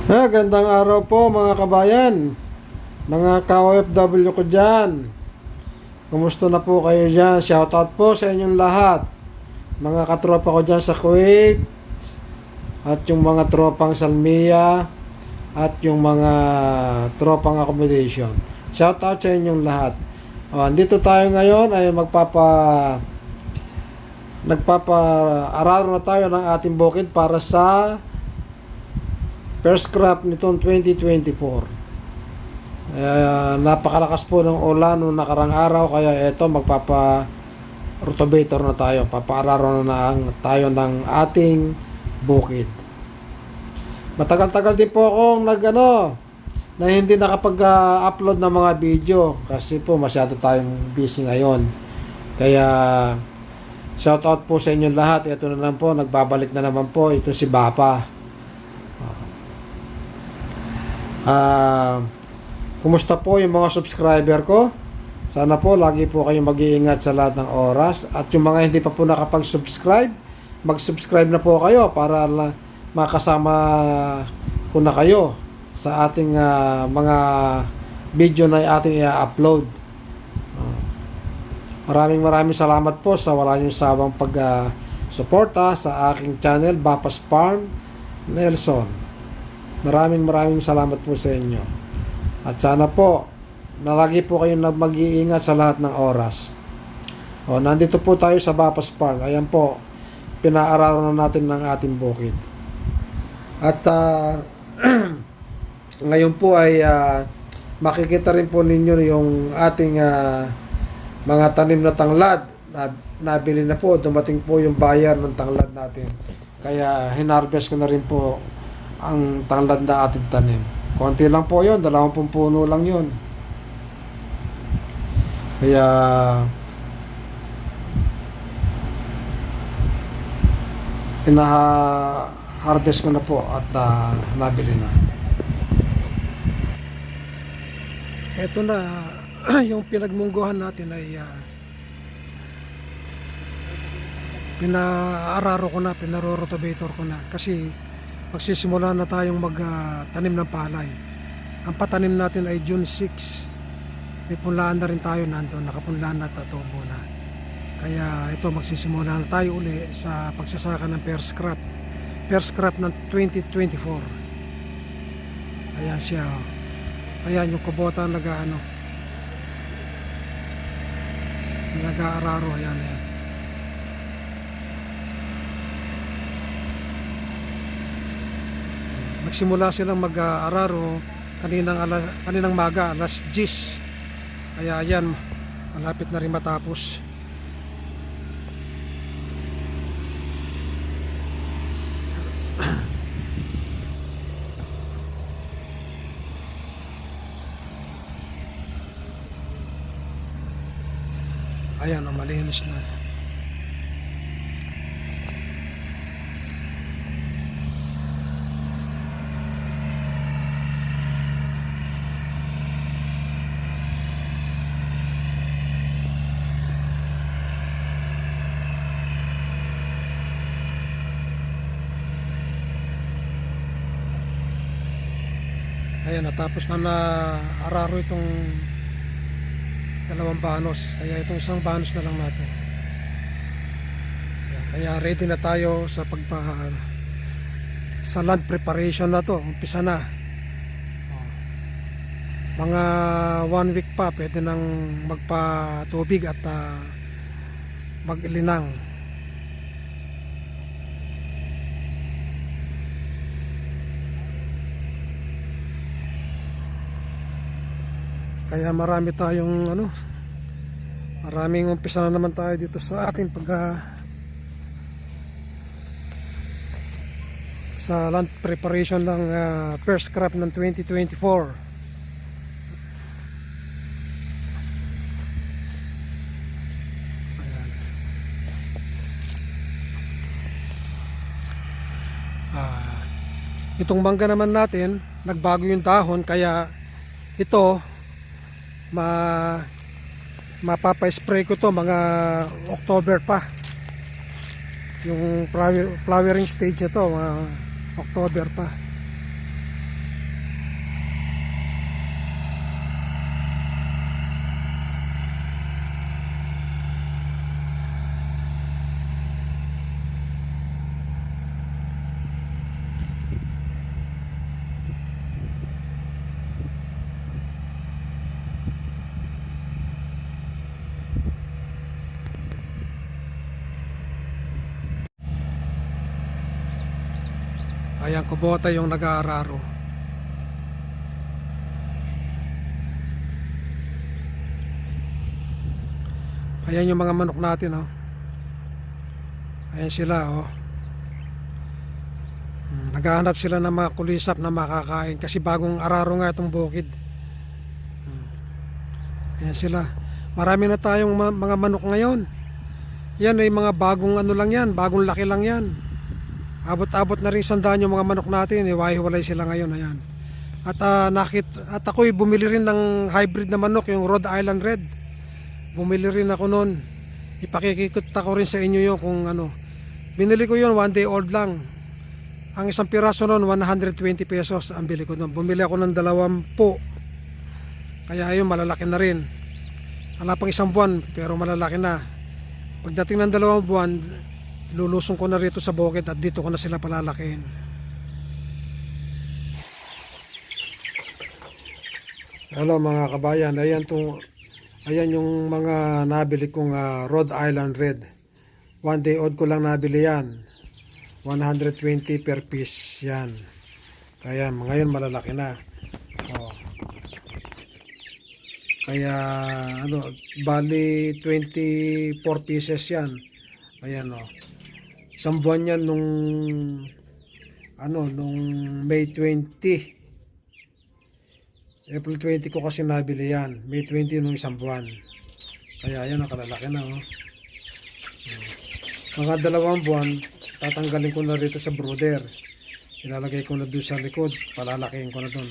Gandang araw po mga kabayan, mga ka-OFW ko dyan. Kumusta na po kayo dyan? Shoutout po sa inyong lahat. Mga katropa ko dyan sa Kuwait, at yung mga tropang Salmiya, at yung mga tropang accommodation. Shoutout sa inyong lahat. Andito tayo ngayon ay nagpapa-araro na tayo ng ating bukid para sa first crop nitong 2024. Napakalakas po ng ulan noong nakarang araw, kaya ito magpapa-rotovator na tayo. Papaararo na tayo ng ating bukid. Matagal-tagal din po akong na hindi nakapag-upload ng mga video kasi po masyado tayong busy ngayon. Kaya shoutout po sa inyo lahat. Ito na lang po, nagbabalik na naman po. Ito si Bapa. Kumusta po yung mga subscriber ko? Sana po lagi po kayong mag-iingat sa lahat ng oras. At yung mga hindi pa po nakapag-subscribe, mag-subscribe na po kayo para makasama ko na kayo sa ating mga video na ating i-upload. Maraming salamat po sa wala niyong sawang pag-suporta sa aking channel, Bapas Farm Nelson. Maraming salamat po sa inyo. At sana po na lagi po kayong mag-iingat sa lahat ng oras. Nandito po tayo sa Bapas Farm. Ayan po, pinaararo na natin ng ating bukid. At ngayon po ay makikita rin po ninyo yung ating mga tanim na tanglad. Nabili na po, dumating po yung buyer ng tanglad natin. Kaya hinarvest ko na rin po ang tanglad na ating tanim. Konti lang po yun, 20 puno lang yun. Kaya harvest ko na po at nabili na. Ito na yung pinagmungguhan natin ay pinaararo ko na, pinarorotovator ko na kasi magsisimula na tayong magtanim ng palay. Ang patanim natin ay June 6. May punlaan na rin tayo nandun, nakapunlaan na, tatubo na. Kaya ito, magsisimula na tayo uli sa pagsasaka ng first crop ng 2024. Ayan siya. Ayan yung kubota nag-aararo. Ayan. Nagsimula silang mag-araro kaninang maga, alas 10. Kaya yan, malapit na rin matapos. Ayan, malinis na. Ayan, natapos na araro itong dalawang banos. Kaya itong isang banos na lang natin. Ayan, kaya ready na tayo sa sa land preparation na to. Umpisa na. Mga 1 week pa pwede nang magpatubig at mag-ilinang. Kaya marami tayong maraming umpisa na naman tayo dito sa ating sa land preparation ng first crop ng 2024. Ayan. Itong mangga naman natin, nagbago yung dahon, kaya ito mapapa-spray ko to mga October pa. Yung flowering stage na to, mga October pa. Ayan, kubota yung nag-aararo. Ayan yung mga manok natin, oh. Ayan sila, oh. Naghahanap sila ng mga kulisap na makakain kasi bagong araro nga itong bukid. Ayan sila. Marami na tayong mga manok ngayon. Yan ay mga bagong ano lang yan, bagong laki lang yan. Abot-abot na rin 100 yung mga manok natin, hiwa-hiwalay sila ngayon. Ayan. At ako'y bumili rin ng hybrid na manok, yung Rhode Island Red. Bumili rin ako noon. Ipakikikot ko rin sa inyo yun kung ano. Binili ko yun, 1 day old lang. Ang isang piraso noon, 120 pesos ang bili ko noon. Bumili ako ng 20. Kaya yun, malalaki na rin. Wala pang 1 buwan, pero malalaki na. Pagdating ng 2 buwan, lulusong ko na rito sa bukid at dito ko na sila palalakihin. Hello mga kabayan, ayan yung mga nabili kong Rhode Island Red. 1 day old ko lang nabili yan. 120 per piece yan. Kaya ngayon malalaki na. Oh. Kaya ano, bali 24 pieces yan. Ayan, oh. 1 buwan yan nung May 20. April 20 ko kasi nabili yan. May 20 nung 1 buwan. Kaya ayan, nakalalaki na, oh. Mga 2 buwan, tatanggalin ko na rito sa brooder. Ilalagay ko na doon sa likod. Palalakihin ko na doon.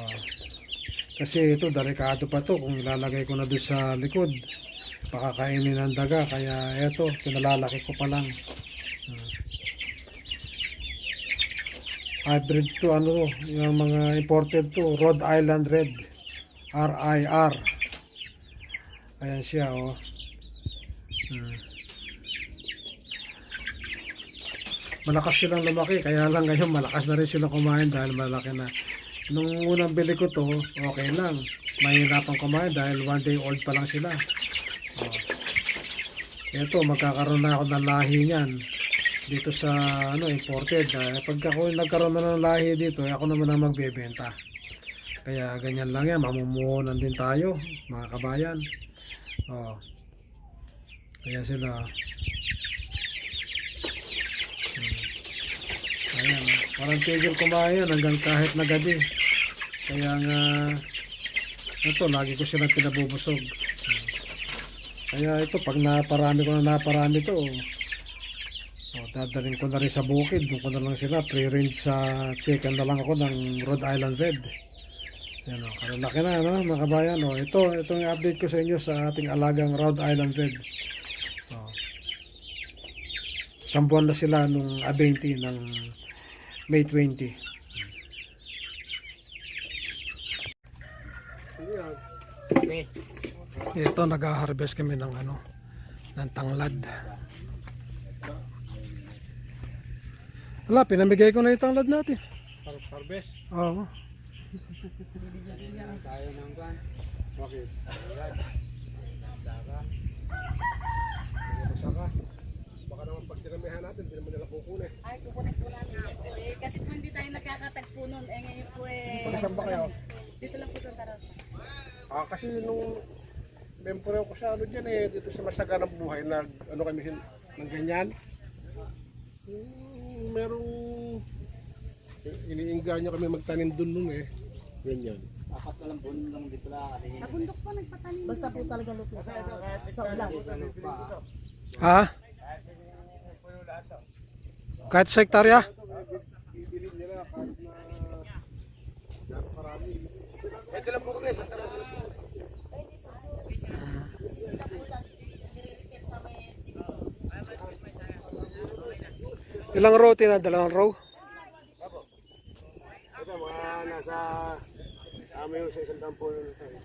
Oh. Kasi ito, delikado pa to kung ilalagay ko na doon sa likod. Pakakainin ng daga. Kaya ito, pinalalaki ko pa lang. Hybrid to, yung mga imported to, Rhode Island Red. RIR. Ayan siya, oh. Malakas silang lumaki, kaya lang ngayon malakas na rin sila kumain dahil malaki na. Nung unang bili ko to, okay lang. Mahirapan kumain dahil 1 day old pa lang sila. Oh. Ito, magkakaroon na ako ng lahi niyan dito sa imported. Pagka ako nagkaroon na ng lahi dito, ako naman ang magbebenta. Kaya ganyan lang yan, mamumuhunan din tayo, mga kabayan. Oh. Kaya sila. Ayan, parang tigil kumain hanggang kahit na gabi. Kaya nga ito, lagi ko silang pinabubusog. Kaya ito, pag naparami ito, dadalhin ko na rin sa bukid. Doon ko na lang sila pre-range sa chicken na lang ako ng Rhode Island Red. Yan, kalalaki na, no, mga kabayan. Ito yung update ko sa inyo sa ating alagang Rhode Island Red. 1 buwan na sila nung 20 ng May 20. Ito, nag-harvest kami ng ng tanglad. Wala, pinamigay ko na yung tanglad natin. Harvest? Oo. Tayo ng kan. Bakit? Saka. Baka naman pag tinamihan natin, hindi naman nila kukunin. Ay, kukunin po namin yan po eh. Kasi po hindi tayo nagkakatagpo nun. Eh ngayon po eh. Saan ba kayo? Dito lang po sa Tarosa. Kasi nung member ko sa dyan dito sa Masaganang Buhay, kami ng ganyan. Merong iniinggan nyo kami magtanim dun nun ganyan. Apat na lang po lang dito lang. Sa bundok po nagpatanim. Basta po talaga luto sa ulan. Ha? Kahit sa hektarya? Bibili nila kahit na marami. Ito lang po kami sa Tarosa. Ilang row tina? 2 row? Ito mga nasa yung sa 1 dampo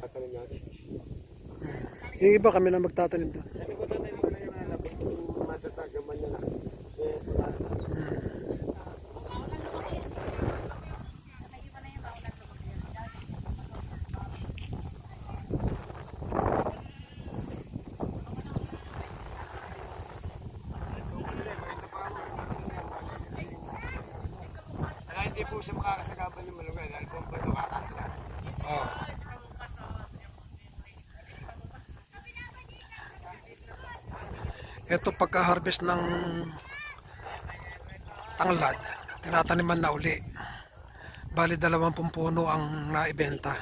tatanim natin. Yung iba kami na magtatanim doon. Kami ko tatanim ko na yung matatagaman niya na. po siya makakasagapan yung malunggay dahil po ang bundok katanda. Oh. Ito pagka-harvest ng tanglad, tinataniman na uli. Bali 20 puno ang naibenta.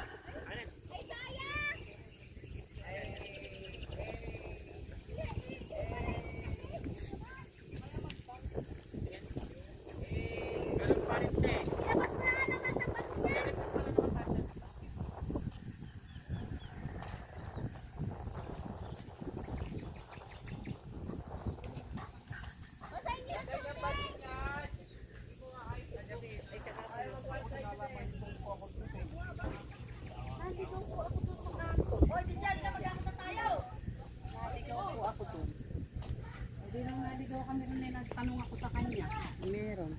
Naligaw po ako doon. Hindi nang naligaw kami rin na nagtanong ako sa kanya. Meron.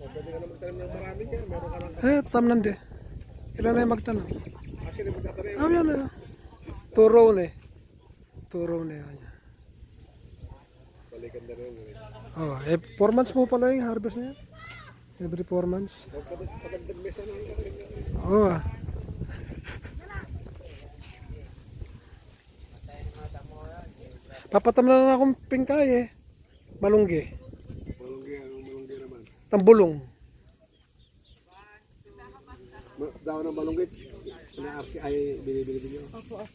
O, pwede ka naman tanim ng marami dyan. Meron ka lang Tamnan di. Ilan na yung magtanong? kasi na magtatanim. Oh, yan na. 2 row na eh. 2 row na yan. Balikan na rin. Oh, 4 months mo pala yung harvest na yan. Every 4 months. Patagdag mesa na yung tanim na rin. Oo. Papatam na lang akong pingkay eh. Malunggi. Malunggay naman. Tambulong. Daw ng malunggay. Inaarki ay binibili din yun. Opo.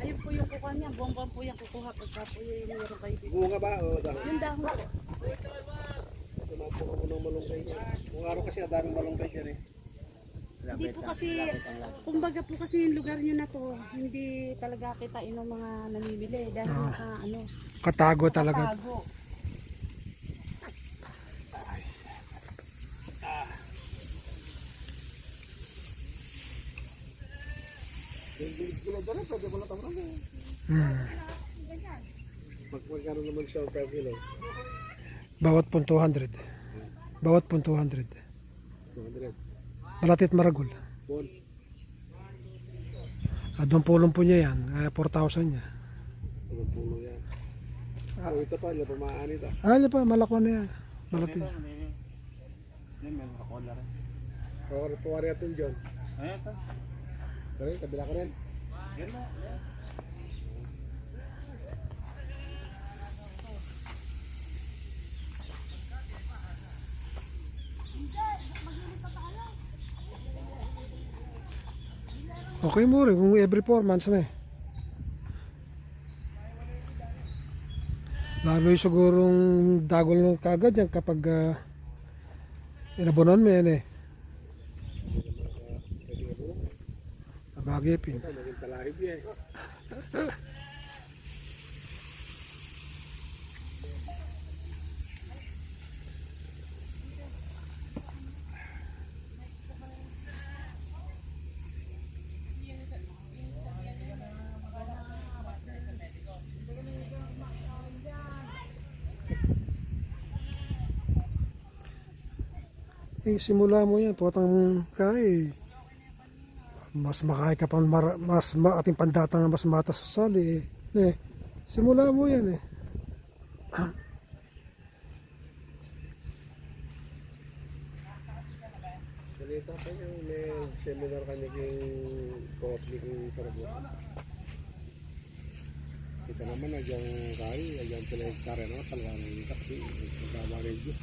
Ayun po yung kukuha niya. Buwan po yung kukuha. Pagka po yung meron kayo dito. Bunga ba o dahon? Yung dahon po. Tumapo ko ng malunggay niya. Kung araw kasi daming malunggay dyan eh. Hindi po kasi, kumbaga po kasi yung lugar nyo na to, hindi talaga kitain ng mga namimili. Dahil Katago talaga. tago. Yung kilo dyan eh, pwede mo na tawaran mo. Magkano naman siya per kilo? Bawat pun 200. Bawat pun 200. 200. Malatit maragul. Bon. Doon pulong po niya yan. Kaya 4,000 niya. Ano pulo yan? Ito pa, hindi pa maaani ito. Yan pa, malakwan na yan. Malatit. Yan, may nakakola rin. Kaya tuwari natin dyan. Ayan ito. Kaya kabila ka rin. Yan na. Okay mo rin kung every 4 months na eh. Lalo yung sigurong dagol ng kagad yan kapag inabonan mo yan eh. Abagipin. Naging talahib yan eh. Simula mo yan, potang kay. Mas makaya ka pa, mas ating pandatang mas matas sa sali eh. Simula mo yan eh. Ganito pa yung may seminar kanya yung public yung Saragossa. Kita naman nagyang kaya, nagyang pala yung kare naman, talaga yung taksi, nagkama rin yun.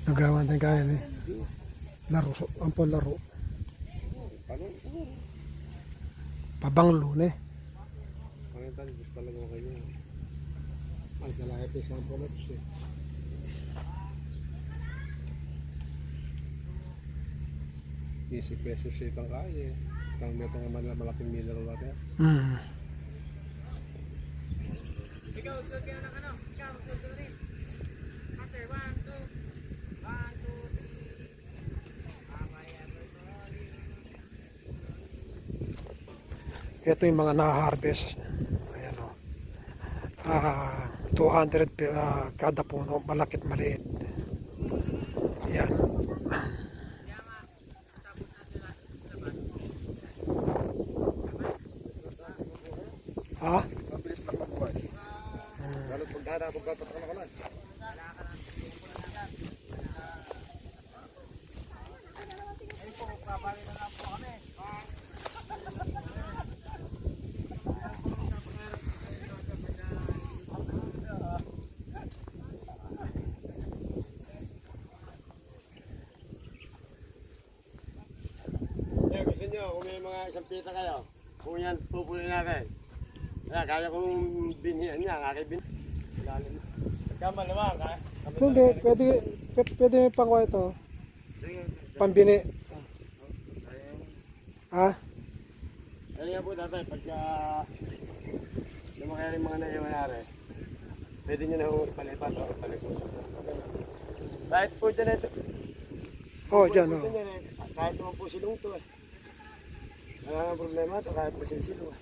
Nagawan tayo kaya eh. Laro, ang laro. Paano? Pabanglo na eh. Paano yung tayo, gusto talaga mo kayo. Ang kalahit yung sampo na ito siya. 15 pesos siya itang kaya. Itang meto nga malaking mineral natin. Ikaw, suot ka na ano? Ikaw, suot ka rin. After 1, 2, 1, 2, 3. Ito yung mga na-harvest. Ayan o. 200 kada puno, malakit maliit. Yan. Ha? Mabilis lang magbuhay. Lalo pag hana, pagkatak ka na ka lang. nyo, kung may mga isang pita kayo, kung yan pupulin natin. Kaya kong binhian niya, aking bin. Pagka maluwang, ha? Hindi, pwede may pangwa ito. Pambini. Ha? Kaya nga po tatay, pagka lumaki rin mga naiwanari, pwede nyo na hong palipat o palipat. Kahit po dyan ito. Oh, dyan, oh. Kahit naman po silong to eh. Wala nga problema ito, kahit po silong eh.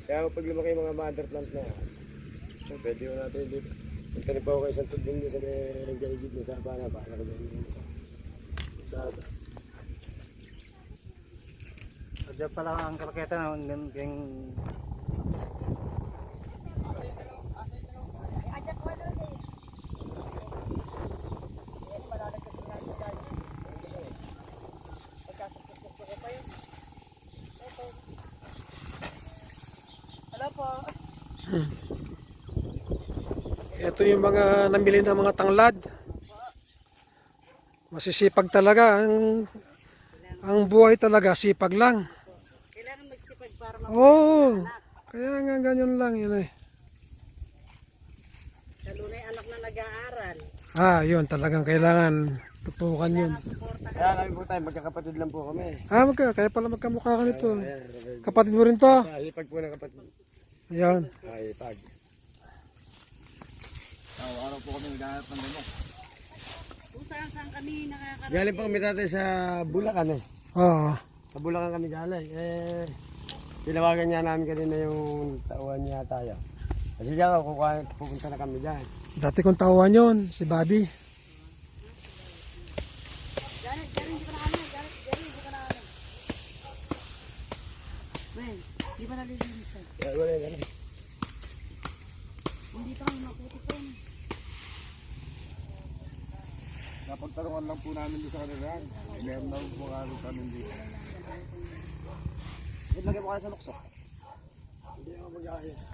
Kaya pag lumaki yung mga mother plant na yan, so pwede mo natin dito. Magtanim pa ako kayo isang tudling doon sa nagkaigid na sa bana ba? Sa Diyan pala ang karketa ng Ito yung mga namili ng mga tanglad. Masisipag talaga. Ang buhay talaga, sipag lang. Kailangan magsipag para Oo. Kaya nga ganyan lang yun eh. lalo na yung anak na nag-aaral. Yun talagang kailangan tutukan yun. kaya kami po tayo, magkakapatid lang po kami. Kaya pala magkamukha ka nito. Kapatid mo rin to. Hipag po ng kapatid. Ayun. Hipag. Araw-araw po kami naghahanap ng ganyan. Kung saan kami nakakarating. Galing po kami tatay sa Bulacan eh. Oo. Sa Bulacan kami galing. Tinawagan niya namin kanina yung tauhan niya tayo. Kasi siya, pupunta na kami dyan. Dati kong tauhan yun, si Bobby. Janet, di ba na kami? Janet, di ba na kami? Men, di ba nalilinis siya? Wala yan. Hindi pa kami mapututin. Napagtanungan lang po namin doon sa kanila. Meron na po kami dito. Ilagay mo kayo sa luksok. Hindi ako mag-aayos.